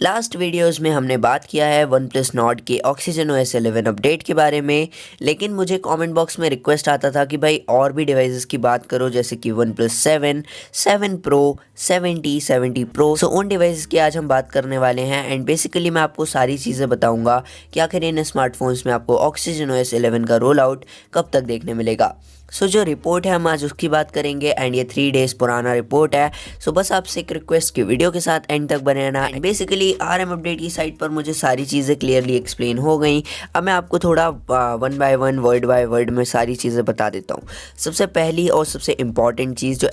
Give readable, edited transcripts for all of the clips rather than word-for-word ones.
Last videos में हमने बात किया है वन प्लस नॉर्ड के ऑक्सीजन OS 11 अपडेट के बारे में, लेकिन मुझे कमेंट बॉक्स में रिक्वेस्ट आता था कि भाई और भी डिवाइसेस की बात करो, जैसे कि वन प्लस 7, 7 प्रो, 70 प्रो। सो उन डिवाइसेस की आज हम बात करने वाले हैं एंड बेसिकली मैं आपको सारी चीज़ें बताऊंगा कि आखिर इन स्मार्टफोन्स में आपको ऑक्सीजन OS 11 का रोल आउट कब तक देखने मिलेगा। सो जो रिपोर्ट है हम आज उसकी बात करेंगे एंड ये 3 डेज पुराना रिपोर्ट है। सो बस आपसे एक रिक्वेस्ट की वीडियो के साथ एंड तक बने रहना। बेसिकली RM अपडेट की साइट पर मुझे सारी चीज़ें क्लियरली एक्सप्लेन हो गई। अब मैं आपको थोड़ा one by one word by word में सारी चीज़ें बता देता हूँ। सबसे पहली और सबसे इम्पॉर्टेंट चीज़ जो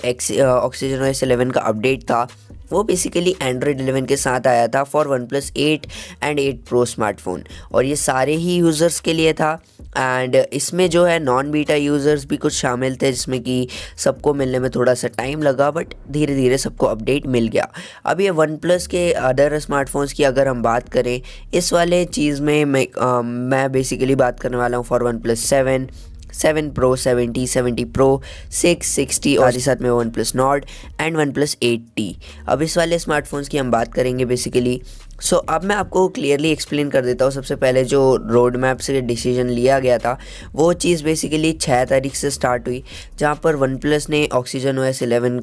ऑक्सीजन OS 11 का अपडेट था वो बेसिकली एंड्रॉयड 11 के साथ आया था for one plus 8 and 8 pro smartphone, और ये सारे ही यूज़र्स के लिए था। एंड इसमें जो है नॉन बीटा यूज़र्स भी कुछ शामिल थे, जिसमें कि सबको मिलने में थोड़ा सा टाइम लगा, बट धीरे धीरे सबको अपडेट मिल गया। अब ये वन प्लस के अदर स्मार्टफोन्स की अगर हम बात करें, इस वाले चीज़ में मैं बेसिकली बात करने वाला हूँ for one plus 7 pro, 70 pro, 660 और साथ में one plus Nord and one plus 8T। अब इस वाले स्मार्टफोन्स की हम बात करेंगे बेसिकली। सो अब मैं आपको क्लियरली एक्सप्लेन कर देता हूँ। सबसे पहले जो रोड मैप से डिसीजन लिया गया था वो चीज़ बेसिकली 6 तारीख से स्टार्ट हुई, जहाँ पर वन प्लस ने ऑक्सीजन OS 11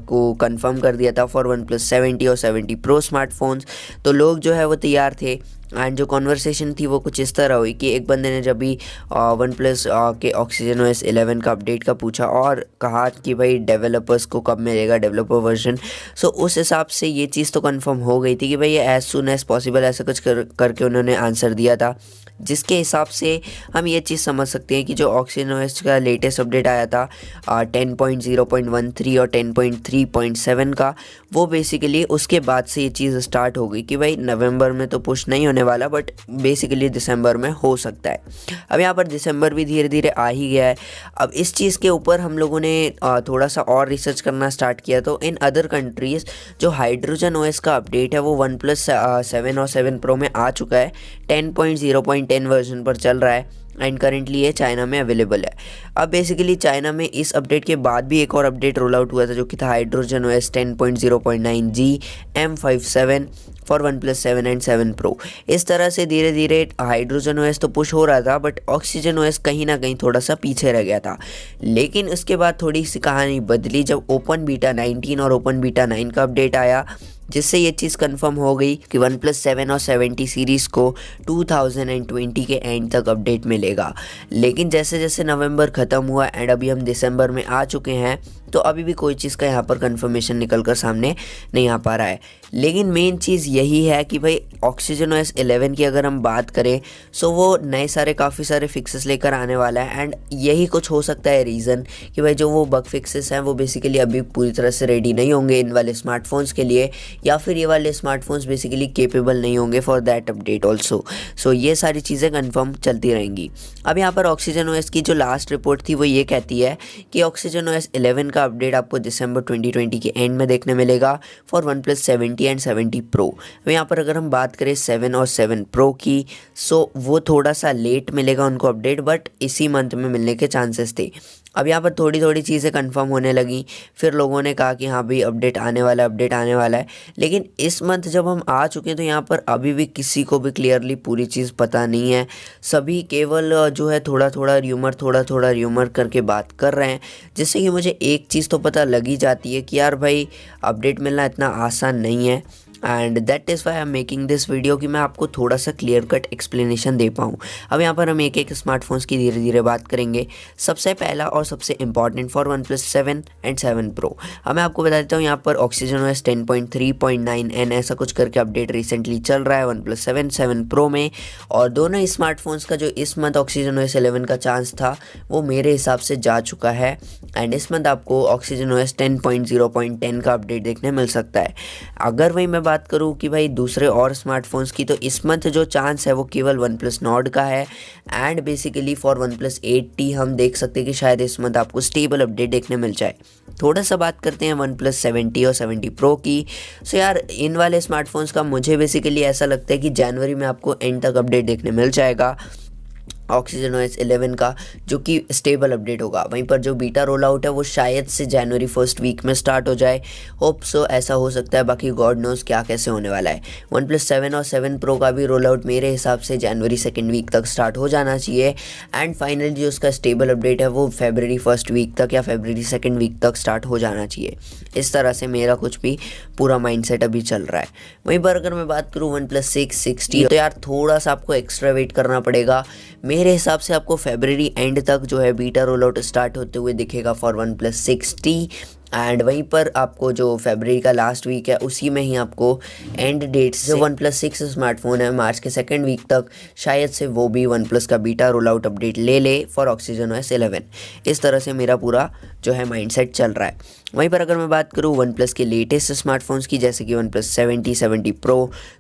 को कंफर्म कर दिया था फॉर वन प्लस 70 और 70 प्रो स्मार्टफोन्स। तो लोग जो है वो तैयार थे एंड जो कॉन्वर्सेशन थी वो कुछ इस तरह हुई कि एक बंदे ने जब भी वन प्लस के ऑक्सीजन OS 11 का अपडेट का पूछा और कहा कि भाई डेवलपर्स को कब मिलेगा डेवलपर वर्जन। सो उस हिसाब से ये चीज़ तो कंफर्म हो गई थी कि भाई ये एज सुन एज पॉसिबल ऐसा कुछ करके उन्होंने आंसर दिया था, जिसके हिसाब से हम ये चीज़ समझ सकते हैं कि जो ऑक्सीजन OS का लेटेस्ट अपडेट आया था 10.0.13 और 10.3.7 का, वो बेसिकली उसके बाद से ये चीज़ स्टार्ट हो गई कि भाई नवंबर में तो पुश नहीं होने वाला, बट बेसिकली दिसंबर में हो सकता है। अब यहाँ पर दिसंबर भी धीरे धीरे आ ही गया है। अब इस चीज़ के ऊपर हम लोगों ने थोड़ा सा और रिसर्च करना स्टार्ट किया, तो इन अदर कंट्रीज़ जो हाइड्रोजन OS का अपडेट है वो वन प्लस 7 और 7 प्रो में आ चुका है, 10.0.10 वर्जन पर चल रहा है एंड करेंटली ये चाइना में अवेलेबल है। अब बेसिकली चाइना में इस अपडेट के बाद भी एक और अपडेट रोल आउट हुआ था, जो कि था hydrogen OS 10.0.9G M57 for one plus 7 and 7 pro. इस तरह से धीरे धीरे हाइड्रोजन OS तो पुश हो रहा था, बट ऑक्सीजन OS कहीं ना कहीं थोड़ा सा पीछे रह गया था। लेकिन उसके बाद थोड़ी सी कहानी बदली जब ओपन बीटा 19 और ओपन बीटा 9 का अपडेट आया, जिससे ये चीज़ कंफर्म हो गई कि वन प्लस 7 और 70 सीरीज़ को 2020 के एंड तक अपडेट मिलेगा। लेकिन जैसे जैसे नवंबर ख़त्म हुआ एंड अभी हम दिसंबर में आ चुके हैं, तो अभी भी कोई चीज़ का यहाँ पर कंफर्मेशन निकल कर सामने नहीं आ पा रहा है। लेकिन मेन चीज़ यही है कि भाई ऑक्सीजन OS 11 की अगर हम बात करें, सो वो नए सारे काफ़ी सारे फिक्सेस लेकर आने वाला है एंड यही कुछ हो सकता है रीज़न कि भाई जो वो बग फिक्सेस हैं वो बेसिकली अभी पूरी तरह से रेडी नहीं होंगे इन वाले स्मार्टफोन्स के लिए, या फिर ये वाले स्मार्टफोन्स बेसिकली केपेबल नहीं होंगे फॉर दैट अपडेट ऑल्सो। सो ये सारी चीज़ें कंफर्म चलती रहेंगी। अब यहाँ पर ऑक्सीजन OS की जो लास्ट रिपोर्ट थी वो ये कहती है कि ऑक्सीजन OS 11 का अपडेट आपको दिसंबर 2020 के एंड में देखने मिलेगा for one plus 70 and 70 pro. अब यहाँ पर अगर हम बात करें 7 और 7 प्रो की, सो वो थोड़ा सा लेट मिलेगा उनको अपडेट, बट इसी मंथ में मिलने के चांसेस थे। अब यहाँ पर थोड़ी थोड़ी चीज़ें कंफर्म होने लगी, फिर लोगों ने कहा कि हाँ भाई अपडेट आने वाला है। लेकिन इस मंथ जब हम आ चुके हैं तो यहाँ पर अभी भी किसी को भी क्लियरली पूरी चीज़ पता नहीं है। सभी केवल जो है थोड़ा थोड़ा र्यूमर करके बात कर रहे हैं, जिससे कि मुझे एक चीज़ तो पता लगी जाती है कि यार भाई अपडेट मिलना इतना आसान नहीं है। And that is why I am making this video कि मैं आपको थोड़ा सा क्लियर कट एक्सप्लेनेशन दे पाऊँ। अब यहाँ पर हम एक एक स्मार्टफोन्स की धीरे धीरे बात करेंगे। सबसे पहला और सबसे important for one plus 7 and 7 pro. अब मैं आपको बता देता हूँ यहाँ पर ऑक्सीजन OS 10.3.9N ऐसा कुछ करके अपडेट रिसेंटली चल रहा है वन प्लस 7 प्रो में, और दोनों ही स्मार्टफोन्स का जो इस मंथ ऑक्सीजन OS 11 का चांस था वो मेरे हिसाब से जा चुका है एंड इस मंथ आपको ऑक्सीजन OS 10.0.10 का अपडेट देखने मिल सकता है। अगर वही मैं बात करूं कि भाई दूसरे और स्मार्टफोन्स की, तो इस मंथ जो चांस है वो केवल वन प्लस नॉर्ड का है and basically for one plus 8T हम देख सकते हैं कि शायद इस मंथ आपको स्टेबल अपडेट देखने मिल जाए। थोड़ा सा बात करते हैं वन प्लस 70 और 70 प्रो की। सो यार इन वाले स्मार्टफोन्स का मुझे बेसिकली ऐसा लगता है कि जनवरी में आपको एंड तक अपडेट देखने मिल जाएगा। ऑक्सीजन OS 11 का, जो कि स्टेबल अपडेट होगा। वहीं पर जो बीटा रोल आउट है वो शायद से जनवरी फर्स्ट वीक में स्टार्ट हो जाए, होप सो ऐसा हो सकता है, बाकी गॉड नोज क्या कैसे होने वाला है। OnePlus 7 और 7 Pro का भी रोल आउट मेरे हिसाब से जनवरी सेकेंड वीक तक स्टार्ट हो जाना चाहिए। एंड फाइनली जो उसका स्टेबल अपडेट है वो फरवरी फर्स्ट वीक तक या फरवरी सेकेंड वीक तक स्टार्ट हो जाना चाहिए। इस तरह से मेरा कुछ भी पूरा माइंडसेट अभी चल रहा है। वहीं पर अगर मैं बात करूँ OnePlus 6 60, तो यार थोड़ा सा आपको एक्स्ट्रा वेट करना पड़ेगा। मेरे हिसाब से आपको फरवरी एंड तक जो है बीटा रोल आउट स्टार्ट होते हुए दिखेगा फॉर OnePlus 60। एंड वहीं पर आपको जो फरवरी का लास्ट वीक है उसी में ही आपको एंड डेट से OnePlus 6 स्मार्टफोन है मार्च के सेकेंड वीक तक शायद से वो भी OnePlus का बीटा रोल आउट अपडेट ले ले फॉर ऑक्सीजन OS 11। इस तरह से मेरा पूरा जो है माइंडसेट चल रहा है। वहीं पर अगर मैं बात करूँ OnePlus के लेटेस्ट स्मार्टफोन्स की, जैसे कि OnePlus 70 70 Pro,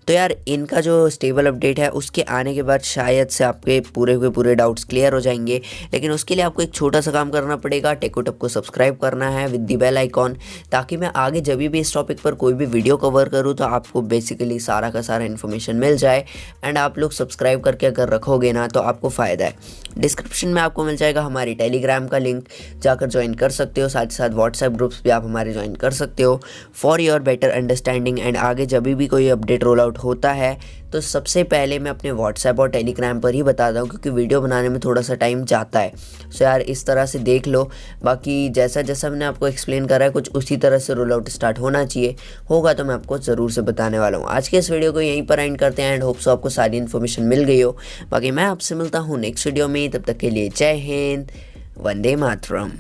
तो यार इनका जो स्टेबल अपडेट है उसके आने के बाद शायद से आपके पूरे के पूरे डाउट्स क्लियर हो जाएंगे। लेकिन उसके लिए आपको एक छोटा सा काम करना पड़ेगा, टेकोटप को सब्सक्राइब करना है विद द बेल आइकॉन, ताकि मैं आगे जब भी इस टॉपिक पर कोई भी वीडियो कवर करूँ तो आपको बेसिकली सारा का सारा इन्फॉर्मेशन मिल जाए। एंड आप लोग सब्सक्राइब करके अगर रखोगे ना तो आपको फ़ायदा है। डिस्क्रिप्शन में आपको मिल जाएगा हमारी टेलीग्राम का लिंक, जाकर ज्वाइन कर सकते हो। साथ ही साथ व्हाट्सएप ग्रुप्स भी आप हमारे ज्वाइन कर सकते हो for your better understanding. And आगे जब भी कोई अपडेट रोल आउट होता है तो सबसे पहले मैं अपने व्हाट्सएप और टेलीग्राम पर ही बताता हूँ, क्योंकि वीडियो बनाने में थोड़ा सा टाइम जाता है। सो यार इस तरह से देख लो। बाकी जैसा जैसा मैंने आपको एक्सप्लेन करा है कुछ उसी तरह से रोल आउट स्टार्ट होना चाहिए, होगा तो मैं आपको ज़रूर से बताने वाला हूँ। आज के इस वीडियो को यहीं पर एंड करते हैं एंड होप सो आपको सारी इन्फॉर्मेशन मिल गई हो। बाकी मैं आपसे मिलता हूँ नेक्स्ट वीडियो में, तब तक के लिए जय हिंद, वंदे मातरम।